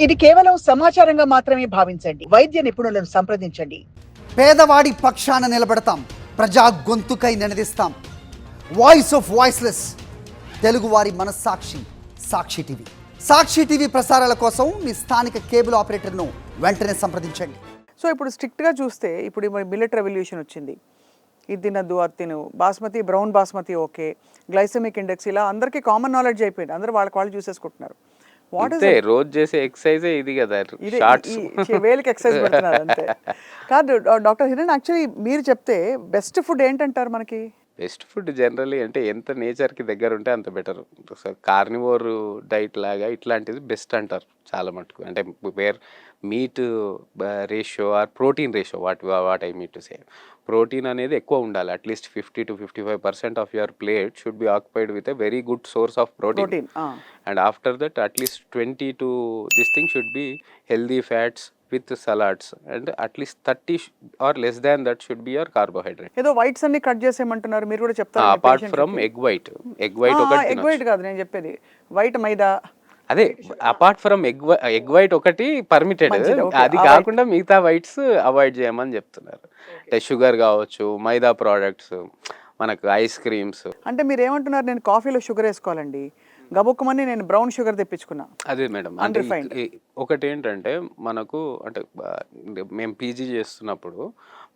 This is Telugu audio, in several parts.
ఇది కేవలం సమాచారంగా మాత్రమే భావించండి. వైద్య నిపుణులను సంప్రదించండి. పేదవాడి పక్షాన నిలబడతాం, ప్రజా గొంతుకై నినదిస్తాం. వాయిస్ ఆఫ్ వాయిస్లెస్, తెలుగువారి మనస్సాక్షి, సాక్షి టీవీ. సాక్షి టీవీ ప్రసారాల కోసం మీ స్థానిక కేబుల్ ఆపరేటర్ను వెంటనే సంప్రదించండి. సో ఇప్పుడు స్ట్రిక్ట్గా చూస్తే ఇప్పుడు మిల్లెట్ రెవల్యూషన్ వచ్చింది. ఇది తినద్దు, అది తిను, basmati brown basmati okay, glycemic index, ఇలా అందరికీ కామన్ నాలెడ్జ్ అయిపోయింది. అందరూ వాళ్ళు చూసేసుకుంటున్నారు. వాట్ ఇస్ రోజు చేసే ఎక్సర్సైజ్ ఇది కదా, ఇది షార్ట్స్ వేలకి ఎక్సర్సైజ్ పెడుతున్నారు అంతే. కాదు డాక్టర్ హిరణ్, యాక్చువల్లీ మీరు చెప్తే బెస్ట్ ఫుడ్ ఏంటంటారు మనకి? బెస్ట్ ఫుడ్ జనరల్లీ అంటే ఎంత నేచర్కి దగ్గర ఉంటే అంత బెటర్. సో కార్నివోర్ డైట్ లాగా ఇట్లాంటిది బెస్ట్ అంటారు చాలా మటుకు. అంటే where meat ratio or protein ratio, what I mean to say, protein అనేది ఎక్కువ ఉండాలి. At least 50 to 55% of your plate should be occupied with a very good source of protein. And after that at least 20 to this thing should be healthy fats with salads, and at least 30 or less than that should be your carbohydrate. ఏదో వైట్స్ అన్ని కట్ చేసేయమంటున్నారు, మీరు కూడా చెప్తారు. అపార్ట్ ఫ్రమ్ ఎగ్ వైట్ ఒకటి, ఎగ్ వైట్ కాదు నేను చెప్పేది, వైట్ మైదా. అదే అపార్ట్ ఫ్రమ్ ఎగ్ వైట్ ఒకటి పర్మిటెడ్, అది కాకుండా మిగతా వైట్స్ అవాయిడ్ చేయమని చెప్తున్నారు. అంటే షుగర్ కావచ్చు, మైదా ప్రోడక్ట్స్, మనకు ఐస్ క్రీమ్స్. అంటే మీరు ఏమంటున్నారు, నేను కాఫీలో షుగర్ వేసుకోవాలండి, గబుక్కమని నేను బ్రౌన్ షుగర్ తెప్పించుకున్నా. అదే మేడం, అంటే ఒకటి ఏంటంటే మనకు, అంటే మేము పీజీ చేస్తున్నప్పుడు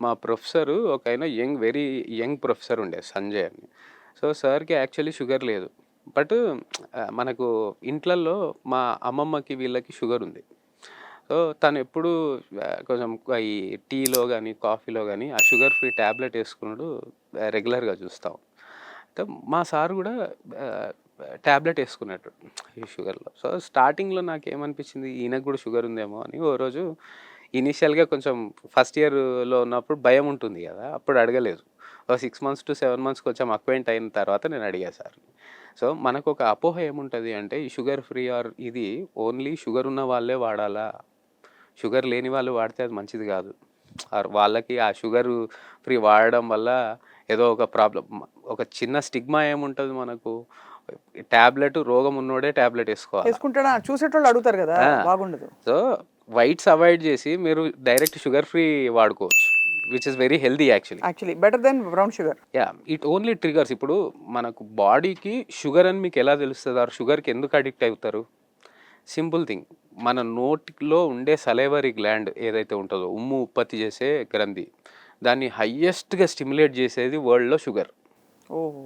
మా ప్రొఫెసర్ ఒక ఆయన వెరీ యంగ్ ప్రొఫెసర్ ఉండే, సంజయ్ అని. సో సార్కి యాక్చువల్లీ షుగర్ లేదు, బట్ మనకు ఇంట్లల్లో మా అమ్మమ్మకి వీళ్ళకి షుగర్ ఉంది. సో తను ఎప్పుడు కొంచెం ఈ టీలో కానీ కాఫీలో కానీ ఆ షుగర్ ఫ్రీ ట్యాబ్లెట్ వేసుకున్నాడు రెగ్యులర్గా చూస్తాం. అంటే మా సార్ కూడా ట్యాబ్లెట్ వేసుకున్నట్టు ఈ షుగర్లో. సో స్టార్టింగ్లో నాకు ఏమనిపించింది, ఈయనకు కూడా షుగర్ ఉందేమో అని. ఓ రోజు ఇనీషియల్గా కొంచెం ఫస్ట్ ఇయర్లో ఉన్నప్పుడు భయం ఉంటుంది కదా, అప్పుడు అడగలేదు. 6 months to 7 months కొంచెం అక్వైంట్ అయిన తర్వాత నేను అడిగా సార్. సో మనకు ఒక అపోహ ఏముంటుంది అంటే, ఈ షుగర్ ఫ్రీ ఆర్ ఇది ఓన్లీ షుగర్ ఉన్న వాళ్ళే వాడాలా, షుగర్ లేని వాళ్ళు వాడితే అది మంచిది కాదు, ఆర్ వాళ్ళకి ఆ షుగర్ ఫ్రీ వాడడం వల్ల ఏదో ఒక ప్రాబ్లం, ఒక చిన్న స్టిగ్మా ఏముంటుంది మనకు, ట్యాబ్లెట్ రోగం ఉన్నోడే ట్యాబ్లెట్ వేసుకుంటాడా చూసేటోళ్ళు అడుగుతారు కదా, బాగుండదు. సో వైట్స్ అవాయిడ్ చేసి మీరు డైరెక్ట్ షుగర్ ఫ్రీ వాడుకోవచ్చు, which is very healthy actually better than brown sugar. It only triggers. ఇప్పుడు మనకు బాడీకి షుగర్ అని మీకు ఎలా తెలుస్తుంది, ఆర్ షుగర్కి ఎందుకు అడిక్ట్ అవుతారు? సింపుల్ థింగ్, మన నోటిలో ఉండే సలైవరీ గ్లాండ్ ఏదైతే ఉంటుందో, ఉమ్ము ఉత్పత్తి చేసే గ్రంథి, దాన్ని హయ్యెస్ట్గా స్టిమ్యులేట్ చేసేది వరల్డ్లో షుగర్. ఓహో.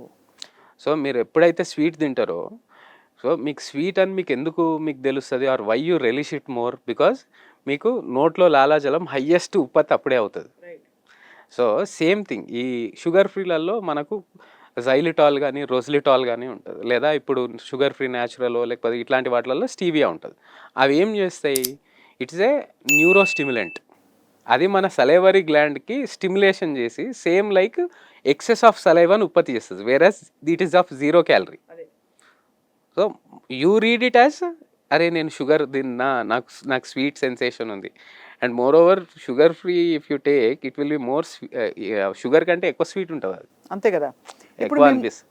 సో మీరు ఎప్పుడైతే స్వీట్ తింటారో, సో మీకు స్వీట్ అని మీకు ఎందుకు మీకు తెలుస్తుంది, or why you relish it more, because మీకు నోట్లో లాలాజలం హయ్యెస్ట్ ఉత్పత్తి అప్పుడే అవుతుంది. సో సేమ్ థింగ్ ఈ షుగర్ ఫ్రీలలో మనకు జైలిటాల్ కానీ రోజిలిటాల్ కానీ ఉంటుంది, లేదా ఇప్పుడు షుగర్ ఫ్రీ న్యాచురల్ లేకపోతే ఇట్లాంటి వాటిలలో స్టీవియా ఉంటుంది. అవి ఏం చేస్తాయి, ఇట్స్ ఏ న్యూరో స్టిమ్యులెంట్. అది మన సలైవరీ గ్లాండ్కి స్టిమ్యులేషన్ చేసి సేమ్ లైక్ ఎక్సెస్ ఆఫ్ సలైవాని ఉత్పత్తి చేస్తుంది, whereas it is of 0 calorie. So you read it as, అరే నేను షుగర్ తిన్నా, నాకు స్వీట్ సెన్సేషన్ ఉంది. And moreover sugar free if you take, it will be more sugar కంటే ఎక్కువ స్వీట్ ఉంటుంది, అది అంతే కదా. ఎక్కువ అనిపిస్తుంది.